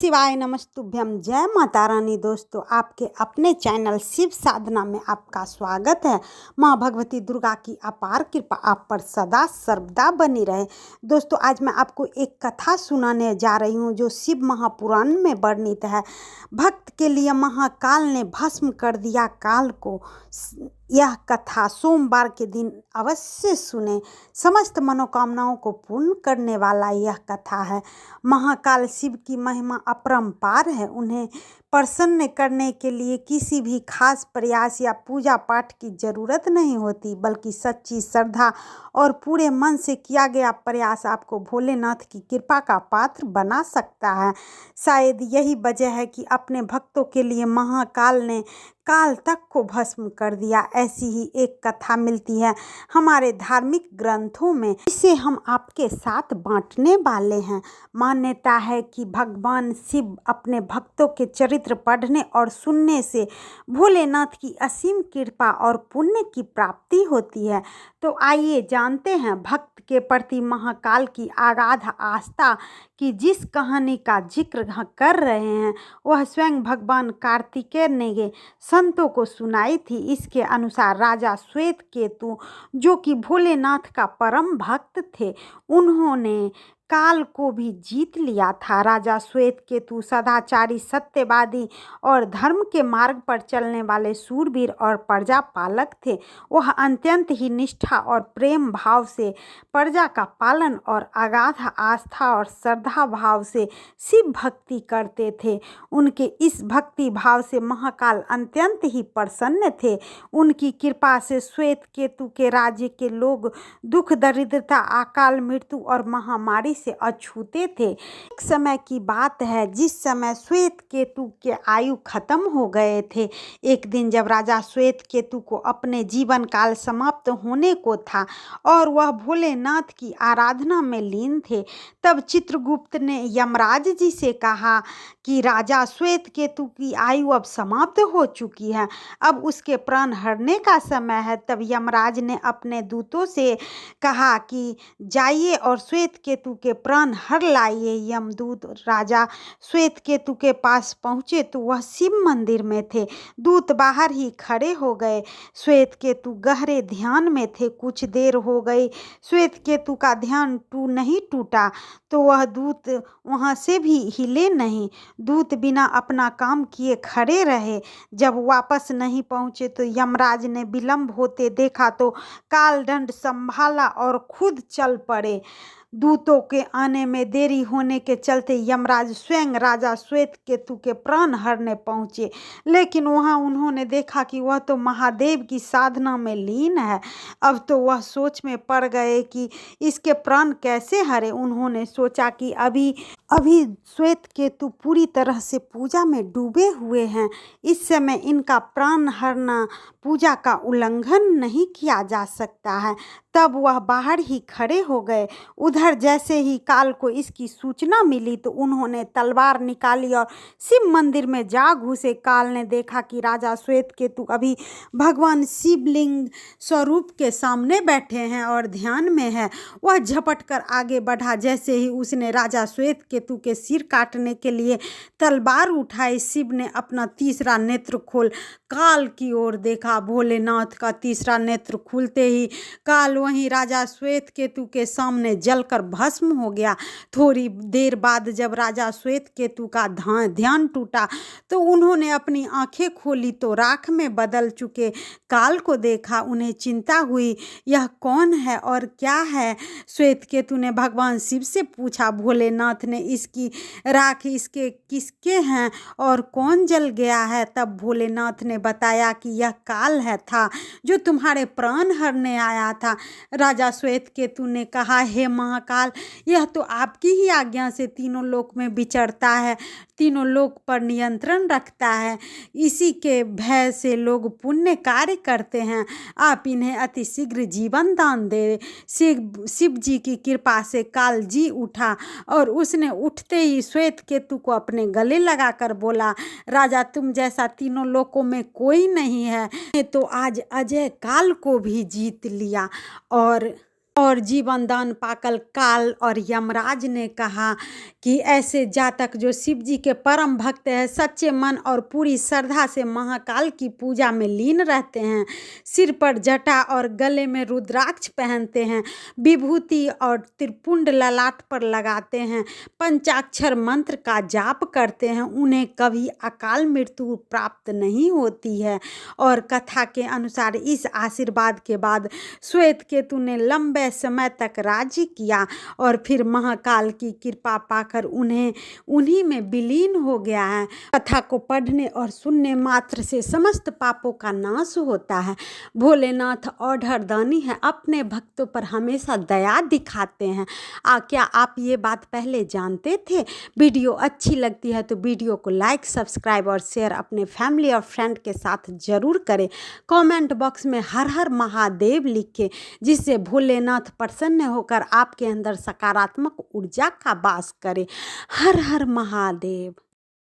शिवाय नमस्तुभ्यम। जय माता रानी। दोस्तों, आपके अपने चैनल शिव साधना में आपका स्वागत है। माँ भगवती दुर्गा की अपार कृपा आप पर सदा सर्वदा बनी रहे। दोस्तों, आज मैं आपको एक कथा सुनाने जा रही हूँ जो शिव महापुराण में वर्णित है। भक्त के लिए महाकाल ने भस्म कर दिया काल को। यह कथा सोमवार के दिन अवश्य सुने। समस्त मनोकामनाओं को पूर्ण करने वाला यह कथा है। महाकाल शिव की महिमा अपरंपार है। उन्हें प्रसन्न करने के लिए किसी भी खास प्रयास या पूजा पाठ की जरूरत नहीं होती, बल्कि सच्ची श्रद्धा और पूरे मन से किया गया प्रयास आपको भोलेनाथ की कृपा का पात्र बना सकता है। शायद यही वजह है कि अपने भक्तों के लिए महाकाल ने काल तक को भस्म कर दिया। ऐसी ही एक कथा मिलती है हमारे धार्मिक ग्रंथों में, इसे हम आपके साथ बांटने वाले हैं। मान्यता है कि भगवान शिव अपने भक्तों के चरित्र पढ़ने और सुनने से भोलेनाथ की असीम कृपा और पुण्य की प्राप्ति होती है। तो आइए जानते हैं भक्त के प्रति महाकाल की अगाध आस्था की जिस कहानी का जिक्र कर रहे हैं वह स्वयं भगवान कार्तिकेय ने संतों को सुनाई थी। इसके अनुसार राजा श्वेत केतु, जो कि भोलेनाथ का परम भक्त थे, उन्होंने काल को भी जीत लिया था। राजा श्वेत केतु सदाचारी, सत्यवादी और धर्म के मार्ग पर चलने वाले सूरवीर और प्रजा पालक थे। वह अत्यंत ही निष्ठा और प्रेम भाव से प्रजा का पालन और अगाध आस्था और श्रद्धा भाव से शिव भक्ति करते थे। उनके इस भक्ति भाव से महाकाल अत्यंत ही प्रसन्न थे। उनकी कृपा से श्वेत केतु के राज्य के लोग दुख, दरिद्रता, अकाल मृत्यु और महामारी से अछूते थे। एक समय की बात है जिस समय श्वेत केतु के आयु खत्म हो गए थे। एक दिन जब राजा श्वेत केतु को अपने जीवन काल समाप्त होने को था और वह भोलेनाथ की आराधना में लीन थे, तब चित्रगुप्त ने यमराज जी से कहा कि राजा श्वेत केतु की आयु अब समाप्त हो चुकी है, अब उसके प्राण हरने का समय है। तब यमराज ने अपने दूतों से कहा कि जाइए और श्वेत केतु के प्राण हर लाइए। यमदूत राजा श्वेत केतु के पास पहुंचे तो वह शिव मंदिर में थे। दूत बाहर ही खड़े हो गए। श्वेत केतु गहरे ध्यान में थे। कुछ देर हो गई, श्वेत केतु का ध्यान नहीं टूटा तो वह दूत वहां से भी हिले नहीं। दूत बिना अपना काम किए खड़े रहे। जब वापस नहीं पहुंचे तो यमराज ने विलंब होते देखा तो कालदंड संभाला और खुद चल पड़े। दूतों के आने में देरी होने के चलते यमराज स्वयं राजा श्वेत केतु के प्राण हरने पहुंचे, लेकिन वहां उन्होंने देखा कि वह तो महादेव की साधना में लीन है। अब तो वह सोच में पड़ गए कि इसके प्राण कैसे हरे। उन्होंने सोचा कि अभी श्वेत केतु पूरी तरह से पूजा में डूबे हुए हैं, इस समय इनका प्राण हरना पूजा का उल्लंघन नहीं किया जा सकता है। तब वह बाहर ही खड़े हो गए। उधर जैसे ही काल को इसकी सूचना मिली तो उन्होंने तलवार निकाली और शिव मंदिर में जा घुसे। काल ने देखा कि राजा श्वेत केतु अभी भगवान शिवलिंग स्वरूप के सामने बैठे हैं और ध्यान में है। वह झपट कर आगे बढ़ा। जैसे ही उसने राजा श्वेत केतु के सिर काटने के लिए तलवार उठाई, शिव ने अपना तीसरा नेत्र खोल काल की ओर देखा। भोलेनाथ का तीसरा नेत्र खुलते ही काल वहीं राजा श्वेत केतु के सामने जलकर भस्म हो गया। थोड़ी देर बाद जब राजा श्वेत केतु का ध्यान टूटा तो उन्होंने अपनी आंखें खोली तो राख में बदल चुके काल को देखा। उन्हें चिंता हुई, यह कौन है और क्या है। श्वेत केतु ने भगवान शिव से पूछा। भोलेनाथ ने इसकी राख इसके किसके हैं और कौन जल गया है। तब भोलेनाथ ने बताया कि यह काल है था जो तुम्हारे प्राण हरने आया था। राजा श्वेत केतु ने कहा, हे महाकाल, यह तो आपकी ही आज्ञा से तीनों लोक में विचरता है, तीनों लोक पर नियंत्रण रखता है। इसी के भय से लोग पुण्य कार्य करते हैं। आप इन्हें अति शीघ्र जीवन दान दे। शिव जी की कृपा से काल जी उठा और उसने उठते ही श्वेत केतु को अपने गले लगाकर बोला, राजा तुम जैसा तीनों लोकों में कोई नहीं है। तो आज अजय काल को भी जीत लिया और और जीवन दान पाकर काल और यमराज ने कहा कि ऐसे जातक जो शिव जी के परम भक्त हैं, सच्चे मन और पूरी श्रद्धा से महाकाल की पूजा में लीन रहते हैं, सिर पर जटा और गले में रुद्राक्ष पहनते हैं, विभूति और त्रिपुंड ललाट पर लगाते हैं, पंचाक्षर मंत्र का जाप करते हैं, उन्हें कभी अकाल मृत्यु प्राप्त नहीं होती है। और कथा के अनुसार इस आशीर्वाद के बाद श्वेत केतु ने लंबे समय तक राज्य किया और फिर महाकाल की कृपा पाकर उन्हीं में विलीन हो गया है। कथा को पढ़ने और सुनने मात्र से समस्त पापों का नाश होता है। भोलेनाथ औढ़रदानी है, अपने भक्तों पर हमेशा दया दिखाते हैं। क्या आप ये बात पहले जानते थे? वीडियो अच्छी लगती है तो वीडियो को लाइक, सब्सक्राइब और शेयर अपने फैमिली और फ्रेंड के साथ जरूर करें। कमेंट बॉक्स में हर हर महादेव लिखें, जिससे भोलेनाथ प्रसन्न होकर आपके अंदर सकारात्मक ऊर्जा का वास करे। हर हर महादेव।